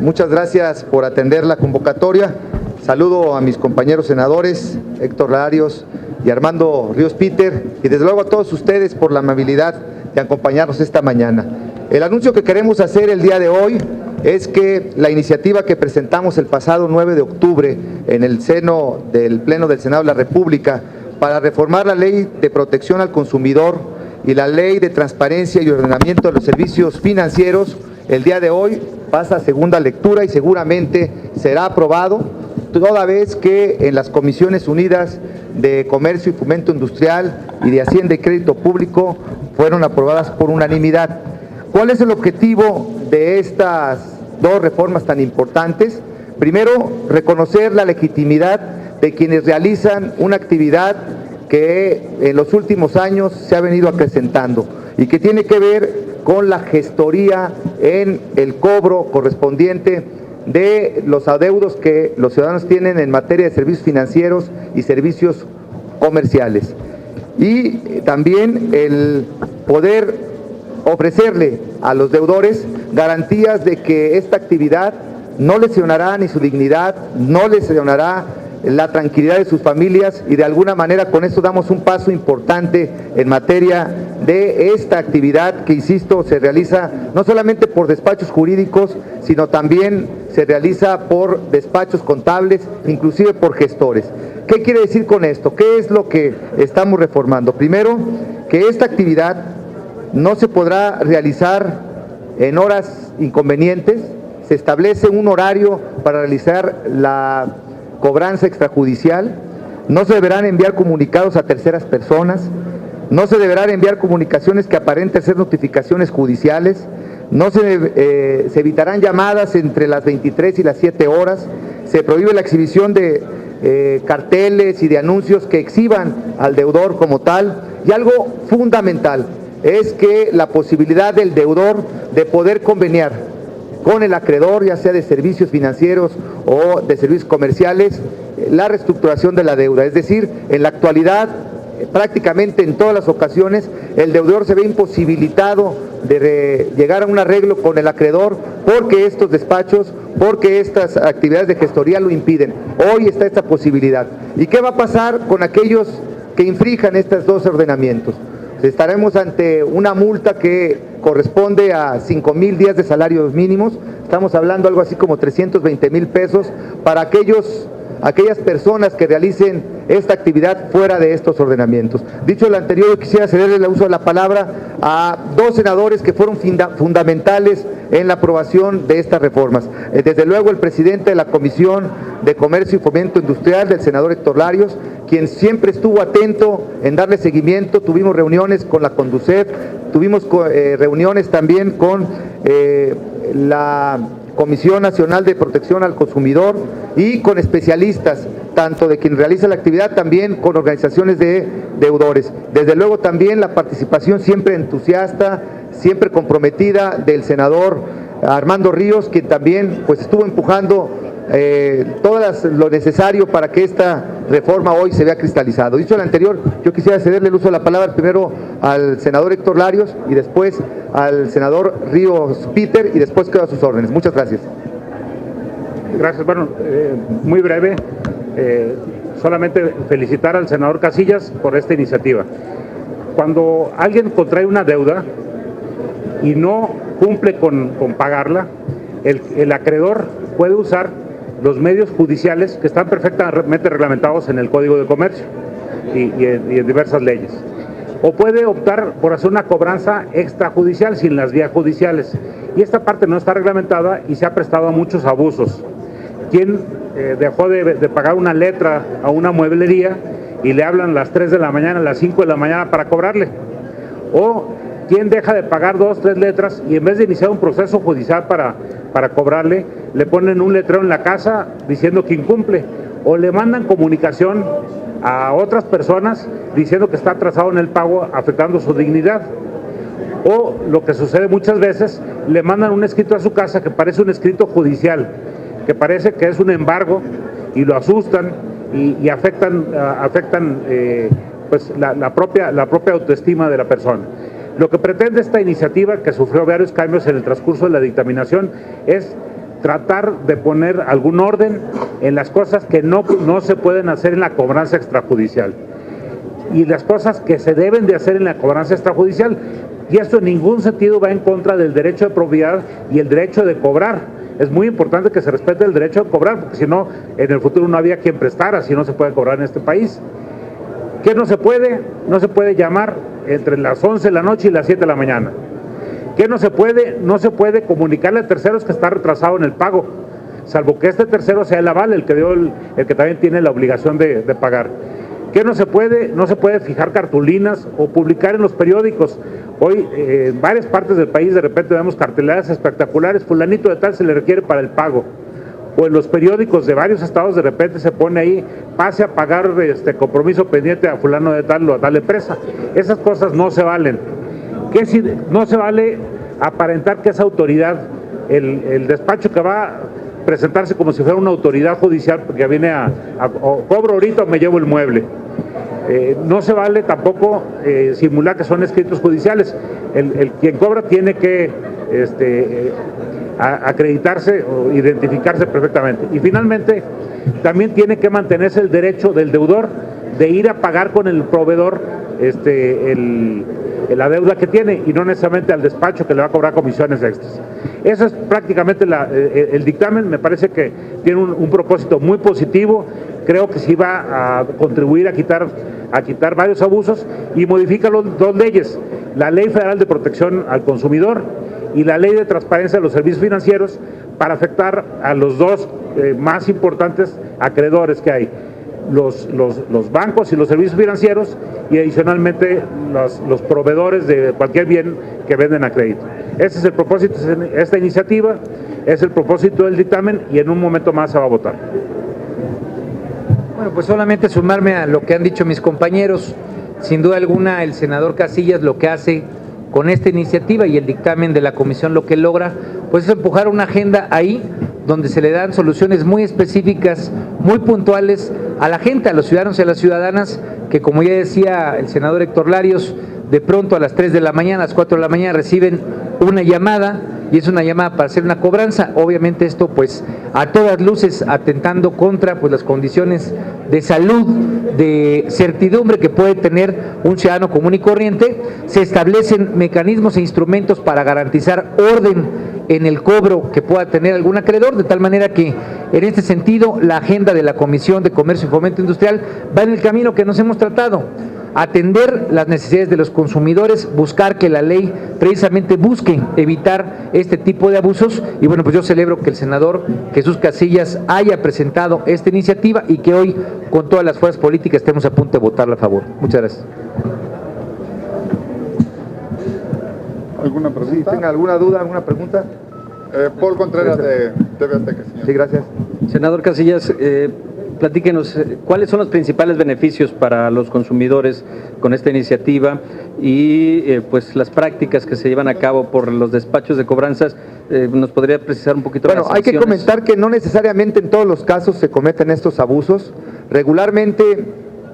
Muchas gracias por atender la convocatoria. Saludo a mis compañeros senadores, Héctor Larios y Armando Ríos Peter, y desde luego a todos ustedes por la amabilidad de acompañarnos esta mañana. El anuncio que queremos hacer el día de hoy es que la iniciativa que presentamos el pasado 9 de octubre en el seno del Pleno del Senado de la República para reformar la Ley de Protección al Consumidor y la Ley de Transparencia y Ordenamiento de los Servicios Financieros, el día de hoy pasa a segunda lectura y seguramente será aprobado, toda vez que en las Comisiones Unidas de Comercio y Fomento Industrial y de Hacienda y Crédito Público fueron aprobadas por unanimidad. ¿Cuál es el objetivo de estas dos reformas tan importantes? Primero, reconocer la legitimidad de quienes realizan una actividad que en los últimos años se ha venido acrecentando y que tiene que ver con la gestoría en el cobro correspondiente de los adeudos que los ciudadanos tienen en materia de servicios financieros y servicios comerciales. Y también el poder ofrecerle a los deudores garantías de que esta actividad no lesionará ni su dignidad, no lesionará la tranquilidad de sus familias, y de alguna manera con esto damos un paso importante en materia de esta actividad que, insisto, se realiza no solamente por despachos jurídicos, sino también se realiza por despachos contables, inclusive por gestores. ¿Qué quiere decir con esto? ¿Qué es lo que estamos reformando? Primero, que esta actividad no se podrá realizar en horas inconvenientes. Se establece un horario para realizar la cobranza extrajudicial, no se deberán enviar comunicados a terceras personas, no se deberán enviar comunicaciones que aparenten ser notificaciones judiciales, no se evitarán llamadas entre las 23 y las 7 horas, se prohíbe la exhibición de carteles y de anuncios que exhiban al deudor como tal, y algo fundamental es que la posibilidad del deudor de poder conveniar con el acreedor, ya sea de servicios financieros o de servicios comerciales, la reestructuración de la deuda. Es decir, en la actualidad, prácticamente en todas las ocasiones, el deudor se ve imposibilitado de llegar a un arreglo con el acreedor porque estos despachos, porque estas actividades de gestoría lo impiden. Hoy está esta posibilidad. ¿Y qué va a pasar con aquellos que infrinjan estos dos ordenamientos? Estaremos ante una multa que corresponde a 5,000 días de salarios mínimos. Estamos hablando algo así como 320,000 pesos para aquellas personas que realicen esta actividad fuera de estos ordenamientos. Dicho lo anterior, yo quisiera cederle el uso de la palabra a dos senadores que fueron fundamentales en la aprobación de estas reformas. Desde luego el presidente de la Comisión de Comercio y Fomento Industrial, del senador Héctor Larios, quien siempre estuvo atento en darle seguimiento. Tuvimos reuniones con la Conducef, tuvimos reuniones también con la Comisión Nacional de Protección al Consumidor y con especialistas, tanto de quien realiza la actividad, también con organizaciones de deudores. Desde luego también la participación siempre entusiasta, siempre comprometida del senador Armando Ríos, quien también pues estuvo empujando todo lo necesario para que esta reforma hoy se vea cristalizado. Dicho lo anterior, yo quisiera cederle el uso de la palabra primero al senador Héctor Larios y después al senador Ríos Peter, y después quedo a sus órdenes. Muchas gracias. Gracias. Bueno, muy breve, solamente felicitar al senador Casillas por esta iniciativa. Cuando alguien contrae una deuda y no cumple con pagarla, el acreedor puede usar los medios judiciales que están perfectamente reglamentados en el Código de Comercio y en diversas leyes. O puede optar por hacer una cobranza extrajudicial sin las vías judiciales. Y esta parte no está reglamentada y se ha prestado a muchos abusos. Quien dejó de pagar una letra a una mueblería y le hablan a las 3 de la mañana, a las 5 de la mañana para cobrarle. O quien deja de pagar 2 o 3 letras y en vez de iniciar un proceso judicial para cobrarle, le ponen un letrero en la casa diciendo que incumple, o le mandan comunicación a otras personas diciendo que está atrasado en el pago, afectando su dignidad. O lo que sucede muchas veces, le mandan un escrito a su casa que parece un escrito judicial, que parece que es un embargo, y lo asustan y afectan pues la propia autoestima de la persona. Lo que pretende esta iniciativa, que sufrió varios cambios en el transcurso de la dictaminación, es tratar de poner algún orden en las cosas que no se pueden hacer en la cobranza extrajudicial y las cosas que se deben de hacer en la cobranza extrajudicial, y esto en ningún sentido va en contra del derecho de propiedad y el derecho de cobrar. Es muy importante que se respete el derecho de cobrar, porque si no, en el futuro no había quien prestara, si no se puede cobrar en este país. ¿Qué no se puede? No se puede llamar entre las 11 de la noche y las 7 de la mañana. ¿Qué no se puede? No se puede comunicarle a terceros que está retrasado en el pago, salvo que este tercero sea el aval, el que también tiene la obligación de pagar. ¿Qué no se puede? No se puede fijar cartulinas o publicar en los periódicos. Hoy en varias partes del país de repente vemos carteleras espectaculares, fulanito de tal se le requiere para el pago. O en los periódicos de varios estados de repente se pone ahí, pase a pagar compromiso pendiente a fulano de tal o a tal empresa. Esas cosas no se valen. ¿Qué si no se vale aparentar que es autoridad? El despacho que va a presentarse como si fuera una autoridad judicial, porque viene cobro ahorita o me llevo el mueble. No se vale tampoco simular que son escritos judiciales. Quien cobra tiene que acreditarse o identificarse perfectamente. Y finalmente, también tiene que mantenerse el derecho del deudor de ir a pagar con el proveedor la deuda que tiene, y no necesariamente al despacho que le va a cobrar comisiones extras. Eso es prácticamente el dictamen. Me parece que tiene un propósito muy positivo. Creo que sí va a contribuir a quitar varios abusos, y modifica dos leyes: la Ley Federal de Protección al Consumidor y la Ley de Transparencia de los Servicios Financieros, para afectar a los dos más importantes acreedores que hay: los bancos y los servicios financieros, y adicionalmente los proveedores de cualquier bien que venden a crédito. Ese es el propósito de esta iniciativa, es el propósito del dictamen, y en un momento más se va a votar. Bueno, pues solamente sumarme a lo que han dicho mis compañeros. Sin duda alguna, el senador Casillas lo que hace con esta iniciativa y el dictamen de la comisión lo que logra, pues es empujar una agenda ahí donde se le dan soluciones muy específicas, muy puntuales a la gente, a los ciudadanos y a las ciudadanas, que, como ya decía el senador Héctor Larios, de pronto a las 3 de la mañana, a las 4 de la mañana reciben una llamada, y es una llamada para hacer una cobranza. Obviamente esto, pues, a todas luces atentando contra, pues, las condiciones de salud, de certidumbre que puede tener un ciudadano común y corriente. Se establecen mecanismos e instrumentos para garantizar orden en el cobro que pueda tener algún acreedor, de tal manera que, en este sentido, la agenda de la Comisión de Comercio y Fomento Industrial va en el camino que nos hemos tratado: atender las necesidades de los consumidores, buscar que la ley precisamente busque evitar este tipo de abusos. Y bueno, pues yo celebro que el senador Jesús Casillas haya presentado esta iniciativa y que hoy, con todas las fuerzas políticas, estemos a punto de votarla a favor. Muchas gracias. ¿Alguna pregunta? Si tenga alguna duda, alguna pregunta. Paul Contreras, de TV Azteca, señor. Sí, gracias. Senador Casillas, platíquenos cuáles son los principales beneficios para los consumidores con esta iniciativa y pues las prácticas que se llevan a cabo por los despachos de cobranzas. ¿Nos podría precisar un poquito más? Bueno, hay que comentar que no necesariamente en todos los casos se cometen estos abusos. Regularmente,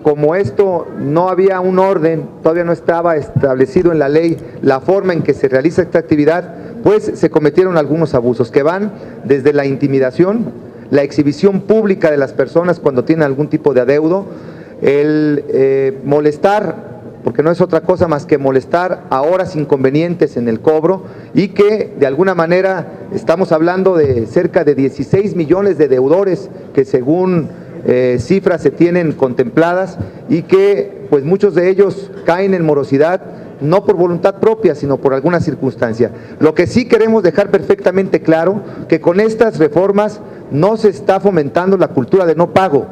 como esto no había un orden, todavía no estaba establecido en la ley la forma en que se realiza esta actividad, pues se cometieron algunos abusos que van desde la intimidación, la exhibición pública de las personas cuando tienen algún tipo de adeudo, el molestar, porque no es otra cosa más que molestar a horas inconvenientes en el cobro, y que de alguna manera estamos hablando de cerca de 16 millones de deudores que, según cifras se tienen contempladas, y que pues muchos de ellos caen en morosidad no por voluntad propia, sino por alguna circunstancia. Lo que sí queremos dejar perfectamente claro, que con estas reformas no se está fomentando la cultura de no pago.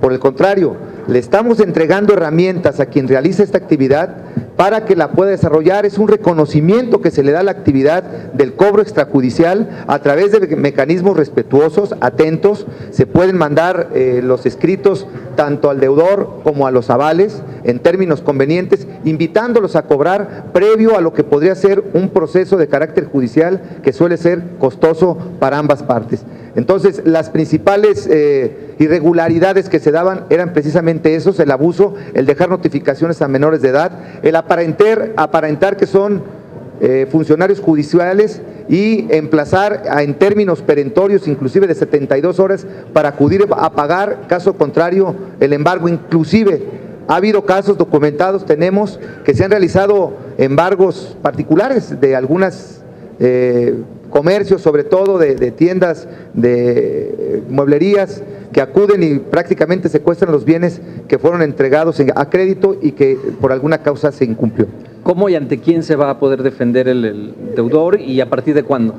Por el contrario, le estamos entregando herramientas a quien realiza esta actividad para que la pueda desarrollar. Es un reconocimiento que se le da a la actividad del cobro extrajudicial a través de mecanismos respetuosos, atentos. Se pueden mandar los escritos tanto al deudor como a los avales en términos convenientes, invitándolos a cobrar previo a lo que podría ser un proceso de carácter judicial que suele ser costoso para ambas partes. Entonces, las principales irregularidades que se daban eran precisamente esos: el abuso, el dejar notificaciones a menores de edad, el aparentar que son funcionarios judiciales y emplazar en términos perentorios, inclusive de 72 horas, para acudir a pagar, caso contrario, el embargo. Inclusive ha habido casos documentados, tenemos, que se han realizado embargos particulares de algunas comercios, sobre todo de tiendas, de mueblerías, que acuden y prácticamente secuestran los bienes que fueron entregados a crédito y que por alguna causa se incumplió. ¿Cómo y ante quién se va a poder defender el deudor y a partir de cuándo?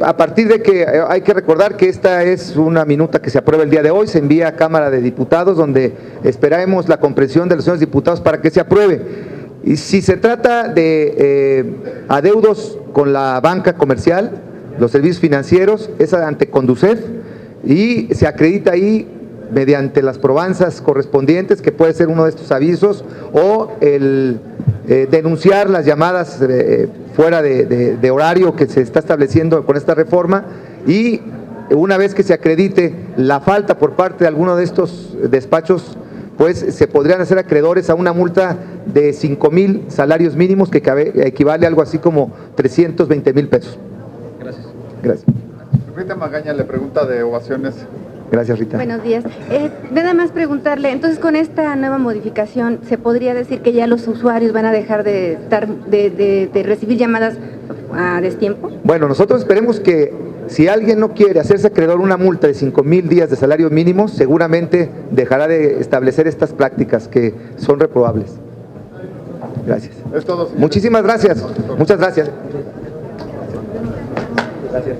A partir de que hay que recordar que esta es una minuta que se aprueba el día de hoy, se envía a Cámara de Diputados, donde esperamos la comprensión de los señores diputados para que se apruebe. Y si se trata de adeudos con la banca comercial, los servicios financieros, es ante Conducef y se acredita ahí mediante las probanzas correspondientes, que puede ser uno de estos avisos, o el denunciar las llamadas fuera de horario que se está estableciendo con esta reforma, y una vez que se acredite la falta por parte de alguno de estos despachos, pues se podrían hacer acreedores a una multa de 5,000 salarios mínimos, que equivale a algo así como 320,000 pesos. Gracias. Gracias. Rita Magaña le pregunta de Ovaciones. Gracias, Rita. Buenos días. Nada más preguntarle, entonces con esta nueva modificación, ¿se podría decir que ya los usuarios van a dejar de recibir llamadas a destiempo? Bueno, nosotros esperemos que si alguien no quiere hacerse acreedor una multa de 5,000 días de salario mínimo, seguramente dejará de establecer estas prácticas que son reprobables. Gracias. Es todo, señor. Muchísimas gracias. Muchas gracias. Gracias.